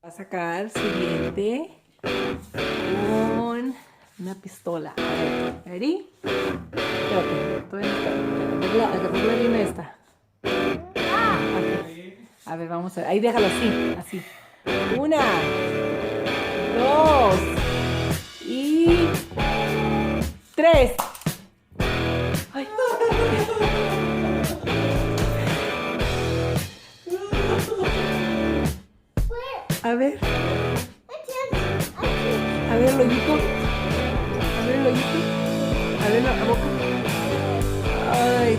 Va a sacar el siguiente con una pistola. A ver, ¿ready? Espérate, todavía no está. Agarrarla bien esta. Ok. A ver, vamos a ver. Ahí déjalo así, así. Una, dos y tres. Ay. A ver, a ver el hoyito. A ver el hoyito. A ver la boca. Ay,